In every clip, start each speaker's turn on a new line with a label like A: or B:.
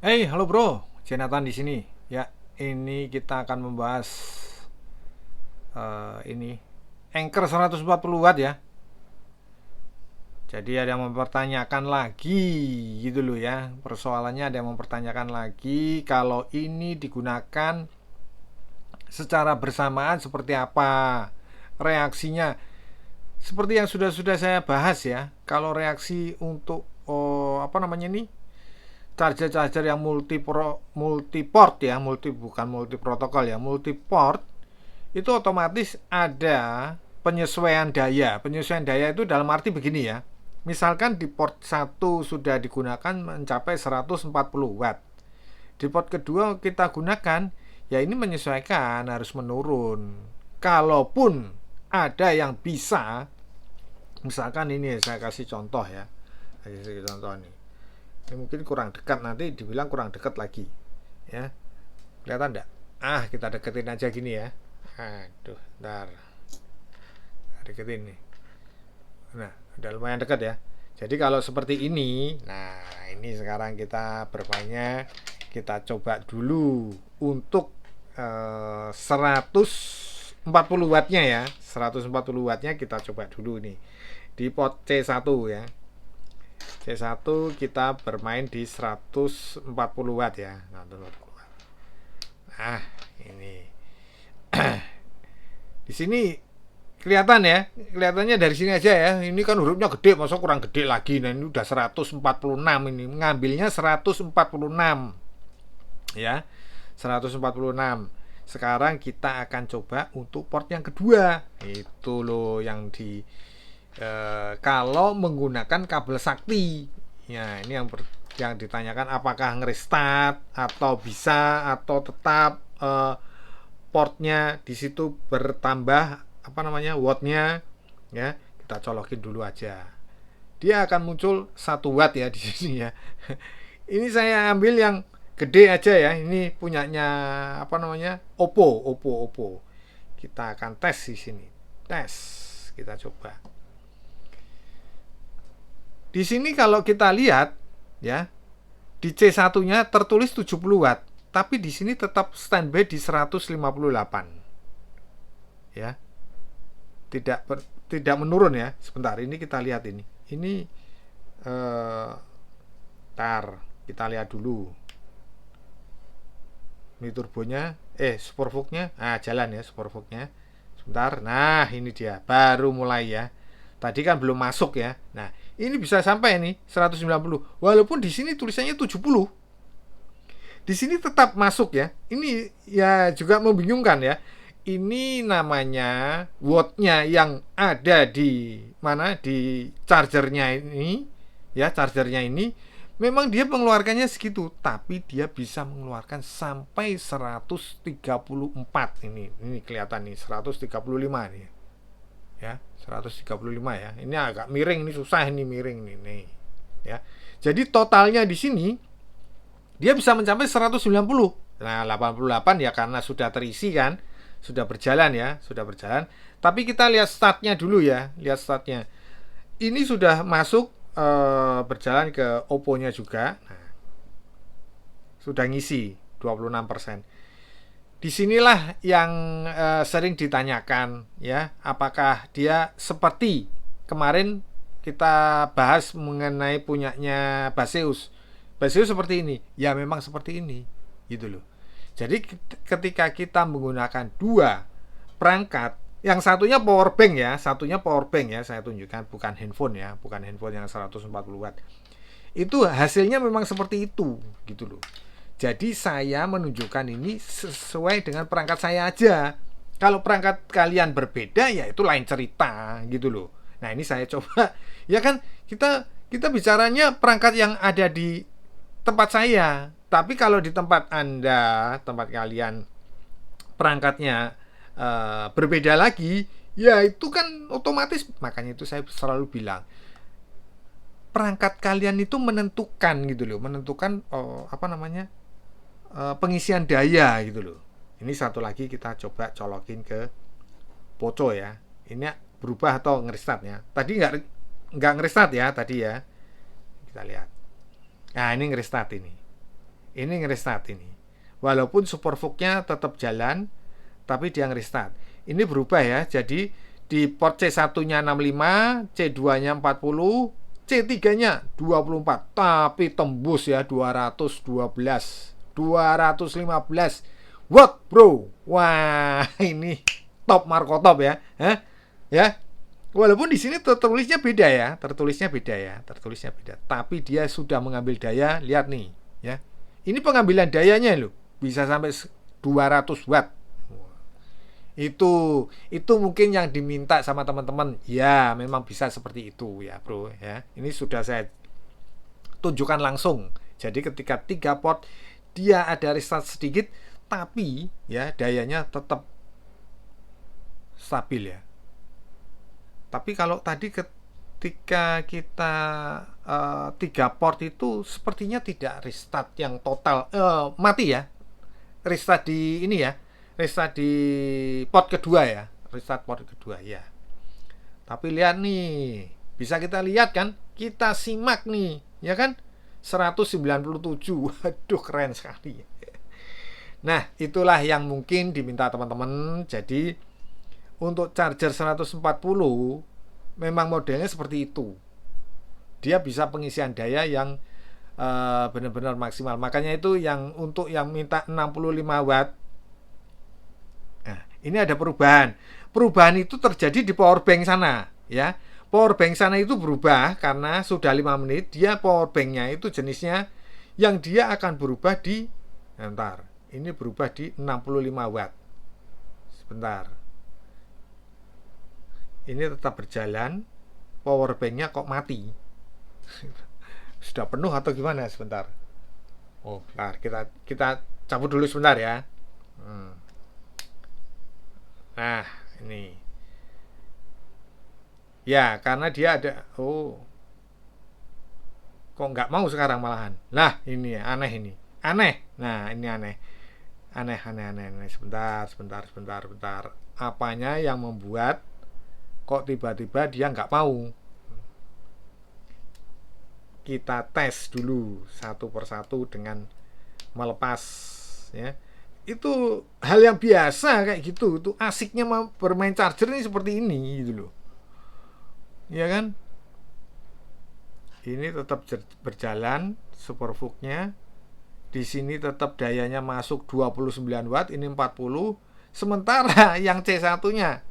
A: Halo bro, Jonathan di sini. Ya, ini kita akan membahas ini Anchor 140 watt ya. Jadi ada yang mempertanyakan lagi gitu loh ya. Persoalannya ada yang mempertanyakan lagi kalau ini digunakan secara bersamaan seperti apa reaksinya. Seperti yang sudah saya bahas ya. Kalau reaksi untuk apa namanya nih, charger-charger yang multiport ya, bukan multi protokol ya, multiport itu otomatis ada penyesuaian daya itu dalam arti begini ya. Misalkan di port satu sudah digunakan mencapai 140 watt, di port kedua kita gunakan, ya ini menyesuaikan, harus menurun. Kalaupun ada yang bisa, misalkan ini saya kasih contoh ya, kasih contoh nih, ini mungkin kurang dekat, nanti dibilang kurang dekat lagi ya, kelihatan enggak? Kita deketin aja gini ya. Aduh, ntar deketin nih. Nah, udah lumayan dekat ya. Jadi kalau seperti ini, nah ini sekarang kita bermainnya, kita coba dulu untuk 140 wattnya ya. 140 wattnya kita coba dulu nih di pot C1 ya. C1 kita bermain di 140 watt ya. Nah, ini. Di sini kelihatan ya, kelihatannya dari sini aja ya. Ini kan hurufnya gede, masa kurang gede lagi. Nah, ini udah 146 ini. Ngambilnya 146 ya. 146. Sekarang kita akan coba untuk port yang kedua. Itu loh yang di kalau menggunakan kabel sakti. Ya, ini yang ditanyakan, apakah ngerestart atau bisa, atau tetap portnya di situ bertambah apa namanya wattnya ya. Kita colokin dulu aja, dia akan muncul 1 watt ya di sini ya. Ini saya ambil yang gede aja ya, ini punyanya apa namanya, Oppo. Kita akan tes di sini, kita coba di sini. Kalau kita lihat ya, di C1-nya tertulis 70 watt, tapi di sini tetap standby di 158 ya. Tidak menurun ya. Sebentar, ini kita lihat ini tar kita lihat dulu. Ini turbonya, supervoknya, jalan ya supervoknya. Sebentar, nah ini dia baru mulai ya. Tadi kan belum masuk ya. Nah, ini bisa sampai nih 190. Walaupun di sini tulisannya 70. Di sini tetap masuk ya. Ini ya juga membingungkan ya. Ini namanya wattnya yang ada di mana, di chargernya ini ya, chargernya ini memang dia mengeluarkannya segitu, tapi dia bisa mengeluarkan sampai 134. Ini kelihatan nih 135 nih ya, 135 ya. Ini agak miring, ini susah, ini miring nih ya. Jadi totalnya di sini dia bisa mencapai 190. Nah, 88 ya karena sudah terisi kan, sudah berjalan ya, sudah berjalan. Tapi kita lihat startnya dulu ya, lihat startnya. Ini sudah masuk, berjalan ke Oppo-nya juga. Nah, sudah ngisi 26%. Disinilah yang sering ditanyakan ya, apakah dia seperti kemarin kita bahas mengenai punyanya Baseus. Baseus seperti ini, ya memang seperti ini gitu loh. Jadi ketika kita menggunakan dua perangkat, yang satunya power bank ya, saya tunjukkan, bukan handphone ya, bukan handphone yang 140 watt. Itu hasilnya memang seperti itu gitu loh. Jadi saya menunjukkan ini sesuai dengan perangkat saya aja. Kalau perangkat kalian berbeda ya itu lain cerita gitu loh. Nah, ini saya coba ya kan, kita bicaranya perangkat yang ada di tempat saya. Tapi kalau di tempat Anda, tempat kalian perangkatnya berbeda lagi, ya itu kan otomatis. Makanya itu saya selalu bilang, perangkat kalian itu menentukan gitu loh, menentukan apa namanya, pengisian daya gitu loh. Ini satu lagi kita coba colokin ke Poco ya. Ini berubah atau ngerestart ya. Tadi nggak ngerestart ya tadi ya. Kita lihat. Nah, ini ngerestart ini. Ini ngerestart ini. Walaupun superVOOC-nya tetap jalan, tapi dia ngerestart. Ini berubah ya. Jadi di port C1-nya 65, C2-nya 40, C3-nya 24. Tapi tembus ya 212, 215 watt, bro. Wah, ini top Markotop ya. Hah? Ya. Walaupun di sini tertulisnya beda ya, tertulisnya beda. Tapi dia sudah mengambil daya, lihat nih, ya. Ini pengambilan dayanya loh, bisa sampai 200 watt. Itu mungkin yang diminta sama teman-teman. Ya, memang bisa seperti itu ya, bro, ya. Ini sudah saya tunjukkan langsung. Jadi ketika 3 port dia ada restart sedikit, tapi ya dayanya tetap stabil ya. Tapi kalau tadi ketika kita 3 port itu sepertinya tidak restart yang total, mati ya. Restart di ini ya, restart di port kedua ya, restart port kedua ya. Tapi lihat nih, bisa kita lihat kan, kita simak nih, ya kan, 197. Waduh, keren sekali. Nah, itulah yang mungkin diminta teman-teman. Jadi untuk charger 140 memang modelnya seperti itu. Dia bisa pengisian daya yang benar-benar maksimal. Makanya itu yang untuk yang minta 65 watt. Nah, ini ada perubahan. Perubahan itu terjadi di power bank sana, ya. Power bank sana itu berubah karena sudah 5 menit. Dia power banknya itu jenisnya yang dia akan berubah di bentar. Ini berubah di 65 watt. Sebentar. Ini tetap berjalan, power banknya kok mati. Sudah penuh atau gimana? Sebentar. Oh, bentar, kita cabut dulu sebentar ya. Nah, ini. Ya, karena dia ada. Oh, kok nggak mau sekarang malahan? Nah, ini ya, aneh ini. Aneh. Nah, ini aneh. Aneh. Sebentar. Apanya yang membuat kok tiba-tiba dia nggak mau? Kita tes dulu satu persatu dengan melepas ya. Itu hal yang biasa kayak gitu. Itu asiknya bermain charger ini seperti ini gitu loh. Ya kan? Ini tetap berjalan superVOOC-nya. Di sini tetap dayanya masuk 29 watt, ini 40. Sementara yang C1-nya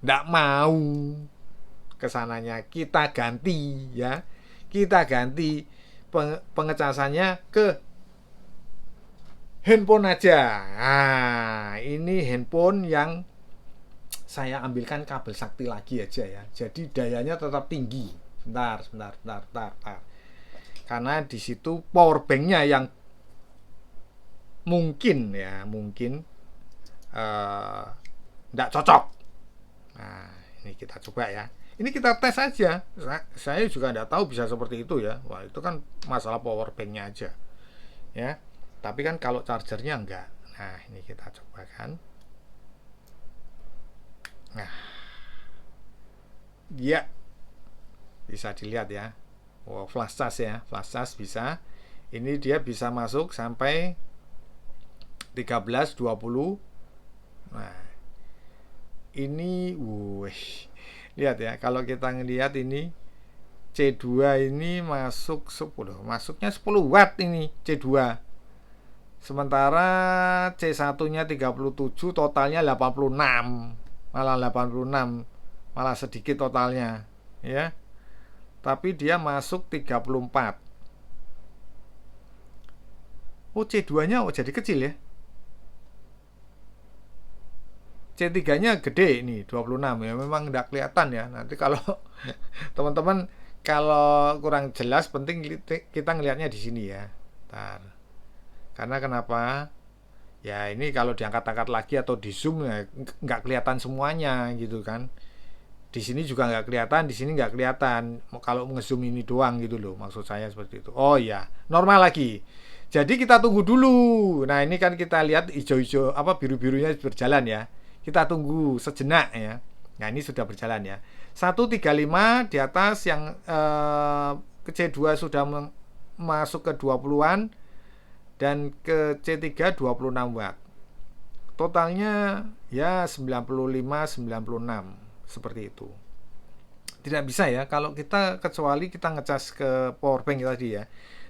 A: nggak mau kesananya. Kita ganti ya. Kita ganti pengecasannya ke handphone aja. Nah, ini handphone yang saya ambilkan kabel sakti lagi aja ya. Jadi dayanya tetap tinggi. Bentar. Karena di situ power banknya yang mungkin nggak cocok. Nah, ini kita coba ya. Ini kita tes aja. Saya juga nggak tahu bisa seperti itu ya. Wah, itu kan masalah power banknya aja. Ya. Tapi kan kalau chargernya enggak. Nah, ini kita coba kan. Nah. Ya. Bisa dilihat ya. Wow, flash charge ya. Flash charge bisa. Ini dia bisa masuk sampai 13, 20. Nah. Ini lihat ya, kalau kita ngelihat ini C2 ini masuk 10, masuknya 10 watt ini C2. Sementara C1-nya 37, totalnya 86. Malah 86. Malah sedikit totalnya, ya. Tapi dia masuk 34. Oh, C2-nya jadi kecil ya. C3-nya gede ini 26 ya, memang tidak kelihatan ya. Nanti kalau teman-teman kalau kurang jelas, penting kita ngelihatnya di sini ya. Bentar. Karena kenapa? Ya ini kalau diangkat-angkat lagi atau di zoom ya nggak kelihatan semuanya gitu kan. Di sini juga nggak kelihatan, di sini nggak kelihatan. Kalau ngezoom ini doang gitu loh, maksud saya seperti itu. Oh ya, normal lagi. Jadi kita tunggu dulu. Nah ini kan kita lihat hijau-hijau biru-birunya berjalan ya. Kita tunggu sejenak ya. Nah ini sudah berjalan ya. 135 di atas yang ke C2 sudah masuk ke 20-an. dan ke C3 26 watt. Totalnya ya 95-96 seperti itu. Tidak bisa ya kalau kita, kecuali kita ngecas ke power bank tadi ya.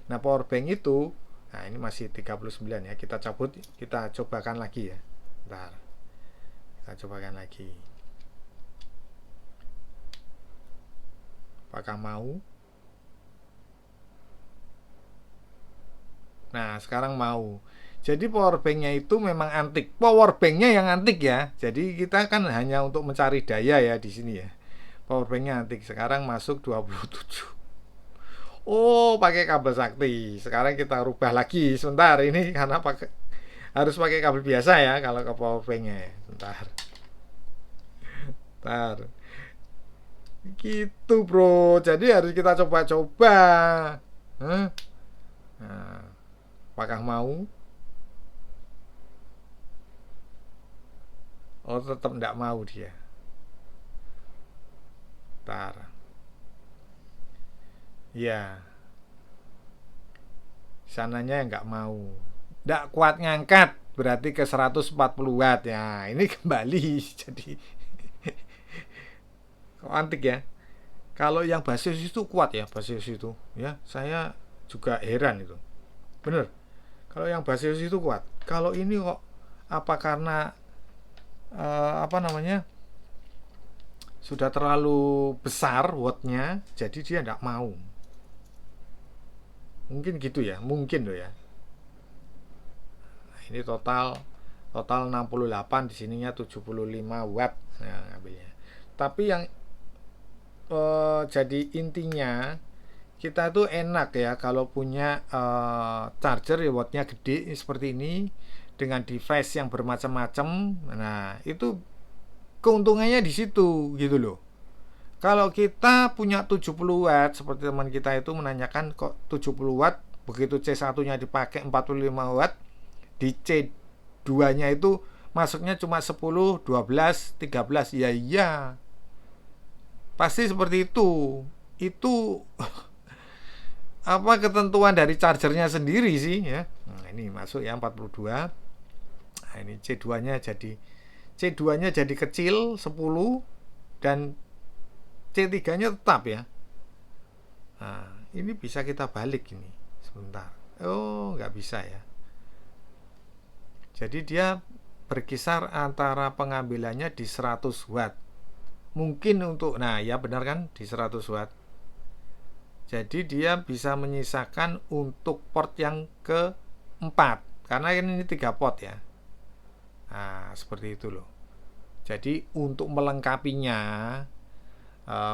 A: Nah, power bank itu, nah ini masih 39 ya. Kita cabut, kita cobakan lagi ya. Bentar. Kita cobakan lagi. Apakah mau? Nah, sekarang mau. Jadi power banknya itu memang antik. Power banknya yang antik ya. Jadi kita kan hanya untuk mencari daya ya di sini ya. Power banknya antik. Sekarang masuk 27. Oh, pakai kabel sakti. Sekarang kita rubah lagi. Sebentar, ini karena harus pakai kabel biasa ya kalau ke power banknya. Sebentar. Bentar. Gitu bro. Jadi harus kita coba-coba. Nah, apakah mau? Oh, tetap tidak mau dia. Bentar. Ya, sananya nggak mau. Nggak kuat ngangkat, berarti ke 140 watt ya. Ini kembali jadi kok antik ya. Kalau yang basis itu kuat ya, basis itu ya. Saya juga heran itu. Bener. Kalau yang basis itu kuat. Kalau ini kok apa karena apa namanya? Sudah terlalu besar wattnya, jadi dia tidak mau. Mungkin gitu ya, mungkin loh ya. Nah, ini total 68, di sininya 75 watt ya, ngambilnya. Tapi yang jadi intinya kita tuh enak ya kalau punya charger ya wattnya gede seperti ini dengan device yang bermacam-macam. Nah, itu keuntungannya di situ gitu loh. Kalau kita punya 70 watt seperti teman kita itu menanyakan kok 70 watt, begitu C1-nya dipakai 45 watt, di C2-nya itu masuknya cuma 10, 12, 13. Ya iya. Pasti seperti itu. Itu apa ketentuan dari chargernya sendiri sih ya. Nah, ini masuk ya 42. Nah, ini C2-nya jadi kecil 10 dan C3-nya tetap ya. Nah, ini bisa kita balik ini. Sebentar. Oh, nggak bisa ya. Jadi dia berkisar antara pengambilannya di 100 watt. Mungkin untuk, nah ya benar kan, di 100 watt. Jadi dia bisa menyisakan untuk port yang keempat. Karena ini 3 port ya. Nah, seperti itu loh. Jadi untuk melengkapinya,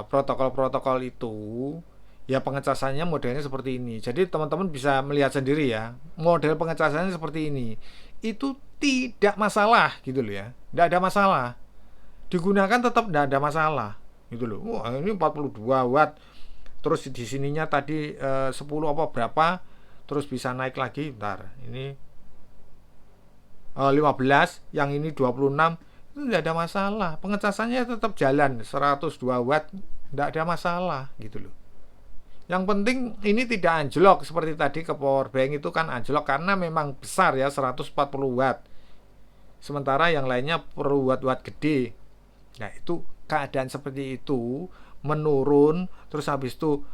A: protokol-protokol itu ya pengecasannya modelnya seperti ini. Jadi teman-teman bisa melihat sendiri ya, model pengecasannya seperti ini. Itu tidak masalah gitu loh ya, tidak ada masalah, digunakan tetap tidak ada masalah gitu loh. Wah, ini 42 watt, terus di sininya tadi 10 apa berapa, terus bisa naik lagi. Bentar, ini 15, yang ini 26. Itu tidak ada masalah, pengecasannya tetap jalan 102 watt, tidak ada masalah gitu loh. Yang penting ini tidak anjlok seperti tadi ke power bank itu kan anjlok karena memang besar ya 140 watt, sementara yang lainnya perlu watt-watt gede. Nah itu keadaan seperti itu menurun terus habis itu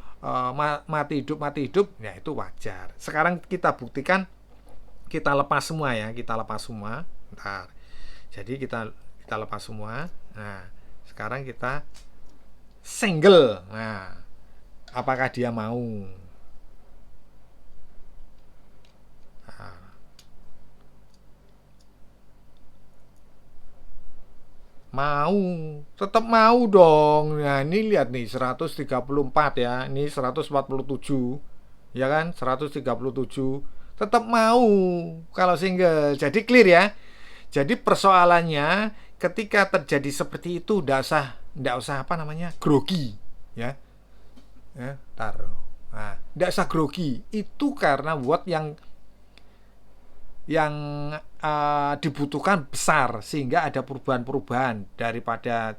A: mati hidup ya itu wajar. Sekarang kita buktikan, kita lepas semua ya, kita lepas semua. Bentar. Jadi kita lepas semua. Nah, sekarang kita single. Nah, apakah dia mau? Nah. Mau, tetap mau dong. Nah, ini lihat nih 134 ya. Ini 147. Ya kan? 137. Tetap mau kalau single. Jadi clear ya. Jadi persoalannya ketika terjadi seperti itu tidak usah apa namanya grogi ya, taruh. Nah, tidak usah grogi. Itu karena watt yang dibutuhkan besar sehingga ada perubahan-perubahan daripada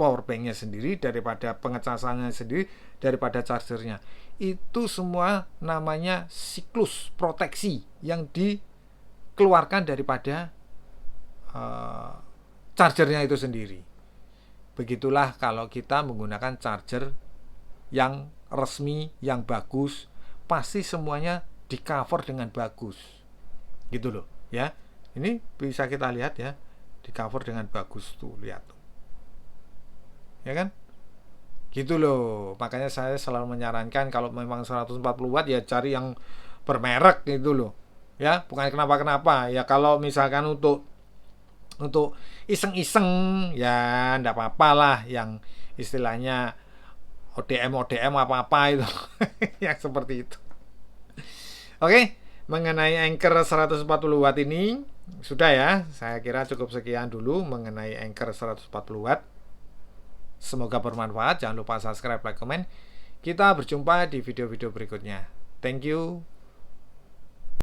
A: power banknya sendiri, daripada pengecasannya sendiri, daripada chargernya. itu semua namanya siklus proteksi yang dikeluarkan daripada chargernya itu sendiri. Begitulah kalau kita menggunakan charger yang resmi, yang bagus, pasti semuanya di cover dengan bagus, gitu loh ya. Ini bisa kita lihat ya, di cover dengan bagus tuh, lihat tuh, ya kan, gitu loh. Makanya saya selalu menyarankan kalau memang 140 watt ya cari yang bermerek gitu loh ya, bukan kenapa-kenapa ya. Kalau misalkan untuk iseng-iseng ya ndak apa-apa lah, yang istilahnya ODM apa-apa itu yang seperti itu. Oke, mengenai Anchor 140 watt ini sudah ya, saya kira cukup sekian dulu mengenai Anchor 140 watt. Semoga bermanfaat. Jangan lupa subscribe, like, komen. Kita berjumpa di video-video berikutnya. Thank you.